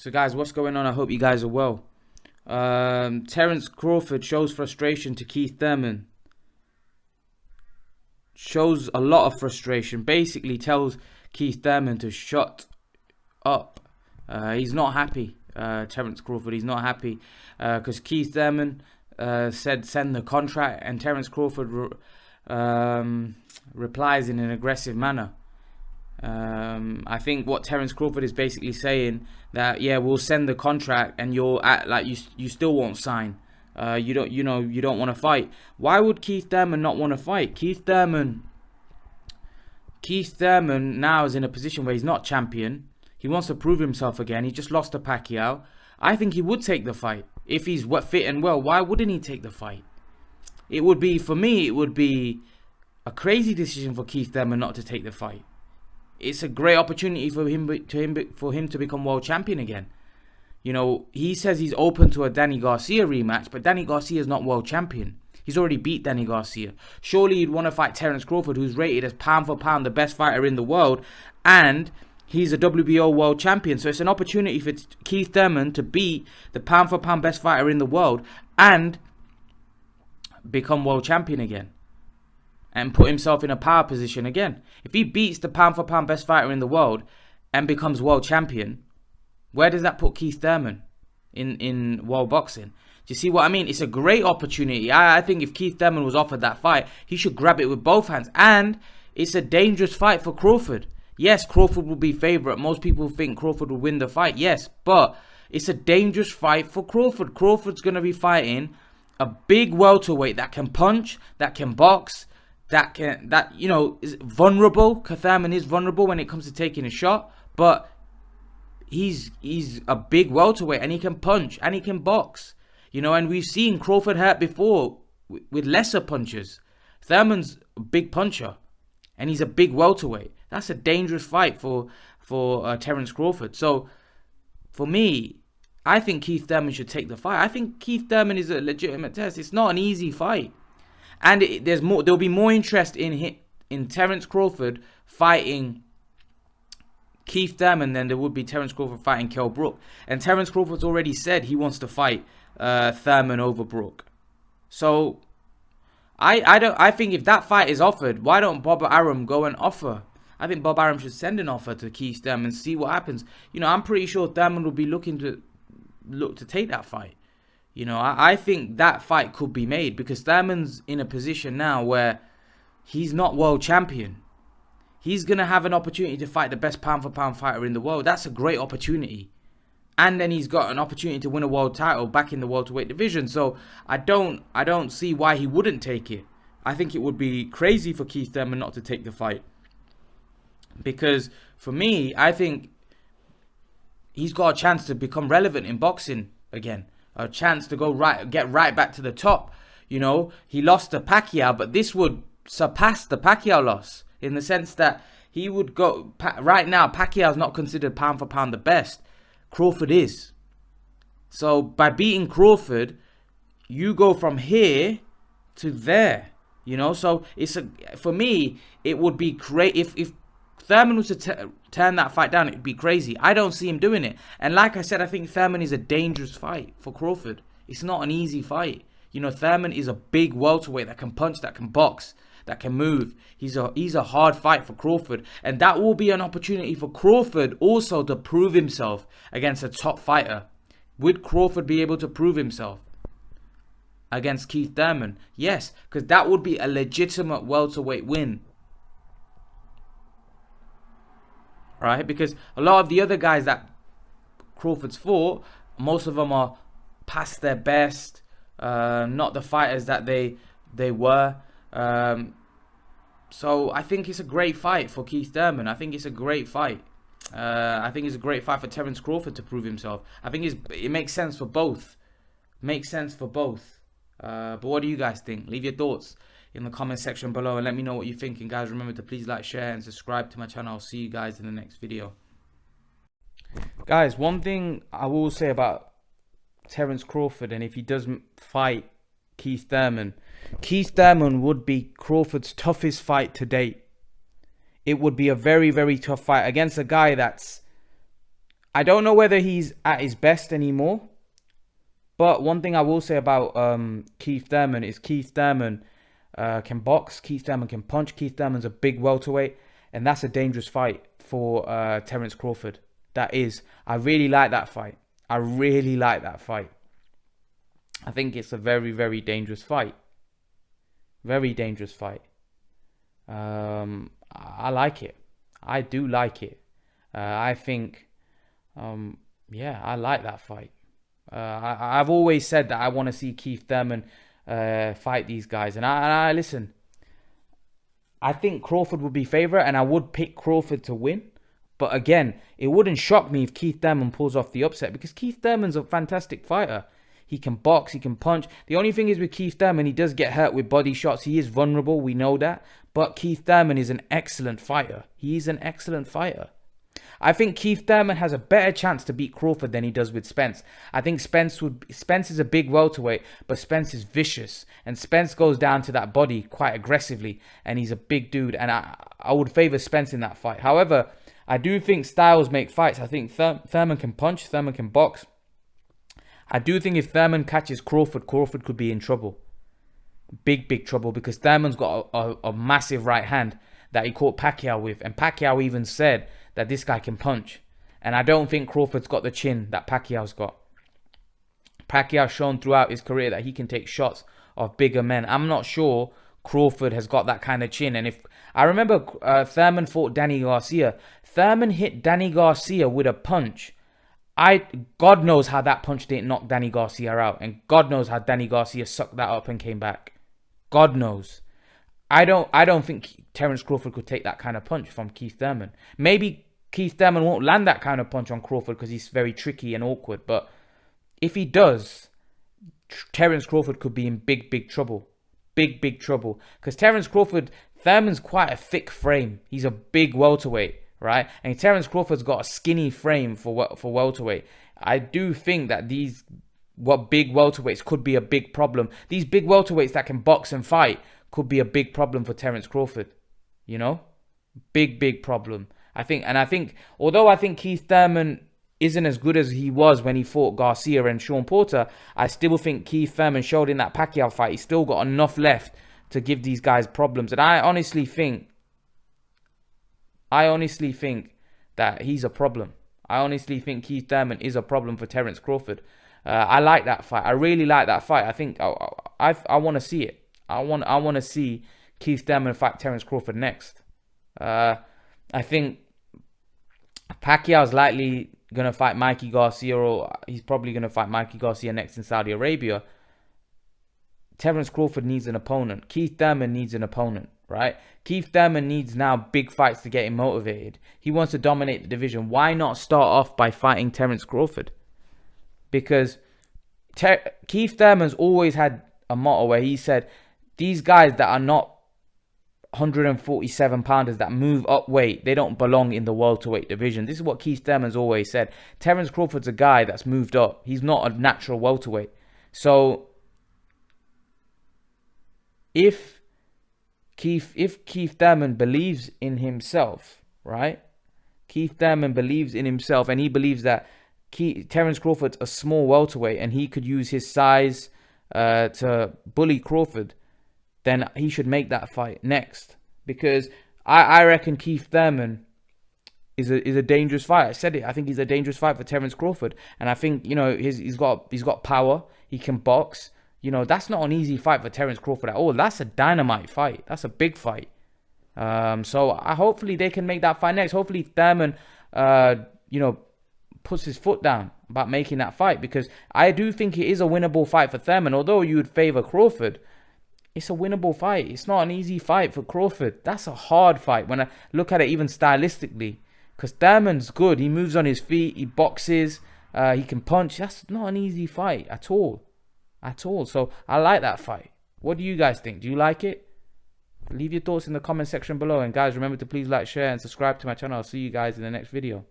So guys, what's going on? I hope you guys are well. Terence Crawford shows frustration to Keith Thurman. Shows a lot of frustration. Basically tells Keith Thurman to shut up. He's not happy. Terence Crawford, he's not happy because Keith Thurman said send the contract, and Terence Crawford replies in an aggressive manner. I think what Terence Crawford is basically saying that, yeah, we'll send the contract and you'll act like you still won't sign. You don't want to fight. Why would Keith Thurman not want to fight? Keith Thurman now is in a position where he's not champion. He wants to prove himself again. He just lost to Pacquiao. I think he would take the fight if he's fit and well. Why wouldn't he take the fight? It would be, for me, it would be a crazy decision for Keith Thurman not to take the fight. It's a great opportunity for him to become world champion again. You know, he says he's open to a Danny Garcia rematch, but Danny Garcia is not world champion. He's already beat Danny Garcia. Surely you'd want to fight Terence Crawford, who's rated as pound for pound the best fighter in the world, and he's a WBO world champion. So it's an opportunity for Keith Thurman to beat the pound for pound best fighter in the world and become world champion again, and put himself in a power position again. If he beats the pound for pound best fighter in the world and becomes world champion, where does that put Keith Thurman in world boxing? Do you see what I mean? It's a great opportunity. I think if Keith Thurman was offered that fight, he should grab it with both hands. And it's a dangerous fight for Crawford. Yes, Crawford will be favourite. Most people think Crawford will win the fight. Yes, but it's a dangerous fight for Crawford. Crawford's going to be fighting a big welterweight that can punch, that can box, that is vulnerable. Thurman is vulnerable when it comes to taking a shot, but he's a big welterweight and he can punch and he can box. And we've seen Crawford hurt before with lesser punches. Thurman's a big puncher and he's a big welterweight. That's a dangerous fight for Terence Crawford. So for me, I think Keith Thurman should take the fight. I think Keith Thurman is a legitimate test. It's not an easy fight. And there'll be more interest in Terence Crawford fighting Keith Thurman than there would be Terence Crawford fighting Kell Brook. And Terence Crawford's already said he wants to fight Thurman over Brook. So I think if that fight is offered, why don't Bob Arum go and offer? I think Bob Arum should send an offer to Keith Thurman and see what happens. I'm pretty sure Thurman will be looking to take that fight. I think that fight could be made because Thurman's in a position now where he's not world champion. He's going to have an opportunity to fight the best pound for pound fighter in the world. That's a great opportunity. And then he's got an opportunity to win a world title back in the welterweight division. So I don't see why he wouldn't take it. I think it would be crazy for Keith Thurman not to take the fight. Because for me, I think he's got a chance to become relevant in boxing again. A chance to get right back to the top. He lost to Pacquiao, but this would surpass the Pacquiao loss in the sense that he would go right now. Pacquiao's not considered pound for pound the best. Crawford is. So by beating Crawford, you go from here to there. So for me, it would be great if Thurman was to turn that fight down. It'd be crazy. I don't see him doing it. And like I said, I think Thurman is a dangerous fight for Crawford. It's not an easy fight. Thurman is a big welterweight that can punch, that can box, that can move. He's a hard fight for Crawford. And that will be an opportunity for Crawford also to prove himself against a top fighter. Would Crawford be able to prove himself against Keith Thurman? Yes, because that would be a legitimate welterweight win. Right? Because a lot of the other guys that Crawford's fought, most of them are past their best, not the fighters that they were. So I think it's a great fight for Keith Thurman. I think it's a great fight. I think it's a great fight for Terence Crawford to prove himself. I think it makes sense for both. But what do you guys think? Leave your thoughts in the comment section below and let me know what you think. And guys, remember to please like, share and subscribe to my channel. I'll see you guys in the next video. Guys, one thing I will say about Terence Crawford, and if he doesn't fight Keith Thurman would be Crawford's toughest fight to date. It would be a very, very tough fight against a guy that's I don't know whether he's at his best anymore. But one thing I will say about Keith Thurman is Keith Thurman can box. Keith Thurman can punch. Keith Thurman's a big welterweight. And that's a dangerous fight for Terence Crawford. That is. I really like that fight. I really like that fight. I think it's a very, very dangerous fight. Very dangerous fight. I like it. I do like it. I think, yeah, I like that fight. I've always said that I want to see Keith Thurman fight these guys. And I listen, I think Crawford would be favourite, and I would pick Crawford to win. But again, it wouldn't shock me if Keith Thurman pulls off the upset, because Keith Thurman's a fantastic fighter. He can box, he can punch. The only thing is with Keith Thurman, he does get hurt with body shots. He is vulnerable, we know that. But Keith Thurman is an excellent fighter. He is an excellent fighter. I think Keith Thurman has a better chance to beat Crawford than he does with Spence. I think Spence is a big welterweight, but Spence is vicious. And Spence goes down to that body quite aggressively. And he's a big dude. And I would favour Spence in that fight. However, I do think styles make fights. I think Thurman can punch, Thurman can box. I do think if Thurman catches Crawford, Crawford could be in trouble. Big, big trouble, because Thurman's got a massive right hand that he caught Pacquiao with. And Pacquiao even said that this guy can punch. And I don't think Crawford's got the chin that Pacquiao's got. Pacquiao's shown throughout his career that he can take shots of bigger men. I'm not sure Crawford has got that kind of chin. And if I remember Thurman fought Danny Garcia. Thurman hit Danny Garcia with a punch. God knows how that punch didn't knock Danny Garcia out. And God knows how Danny Garcia sucked that up and came back. God knows. I don't think Terence Crawford could take that kind of punch from Keith Thurman. Maybe Keith Thurman won't land that kind of punch on Crawford because he's very tricky and awkward. But if he does, Terence Crawford could be in big, big trouble. Big, big trouble. Because Thurman's quite a thick frame. He's a big welterweight, right? And Terence Crawford's got a skinny frame for welterweight. I do think that big welterweights could be a big problem. These big welterweights that can box and fight could be a big problem for Terence Crawford. You know? Big, big problem. I think, although I think Keith Thurman isn't as good as he was when he fought Garcia and Sean Porter, I still think Keith Thurman showed in that Pacquiao fight he's still got enough left to give these guys problems. And I honestly think that he's a problem. I honestly think Keith Thurman is a problem for Terence Crawford. I like that fight. I really like that fight. I think I want to see it. I want to see Keith Thurman fight Terence Crawford next. I think Pacquiao's likely going to fight Mikey Garcia, or he's probably going to fight Mikey Garcia next in Saudi Arabia. Terence Crawford needs an opponent. Keith Thurman needs an opponent, right? Keith Thurman needs now big fights to get him motivated. He wants to dominate the division. Why not start off by fighting Terence Crawford? Because Keith Thurman's always had a motto where he said, these guys that are not 147 pounders that move up weight, they don't belong in the welterweight division. This is what Keith Thurman's always said. Terence Crawford's a guy that's moved up. He's not a natural welterweight. So if Keith Thurman believes in himself, right? Keith Thurman believes in himself, and he believes that Terence Crawford's a small welterweight and he could use his size to bully Crawford, then he should make that fight next. Because I reckon Keith Thurman is a dangerous fight. I said it. I think he's a dangerous fight for Terence Crawford. And I think, you know, he's got power. He can box. You know, that's not an easy fight for Terence Crawford at all. That's a dynamite fight. That's a big fight. So hopefully they can make that fight next. Hopefully Thurman, you know, puts his foot down about making that fight. Because I do think it is a winnable fight for Thurman. Although you would favour Crawford, it's a winnable fight. It's not an easy fight for Crawford. That's a hard fight when I look at it even stylistically. Because Thurman's good. He moves on his feet. He boxes. He can punch. That's not an easy fight at all. At all. So I like that fight. What do you guys think? Do you like it? Leave your thoughts in the comment section below. And guys, remember to please like, share and subscribe to my channel. I'll see you guys in the next video.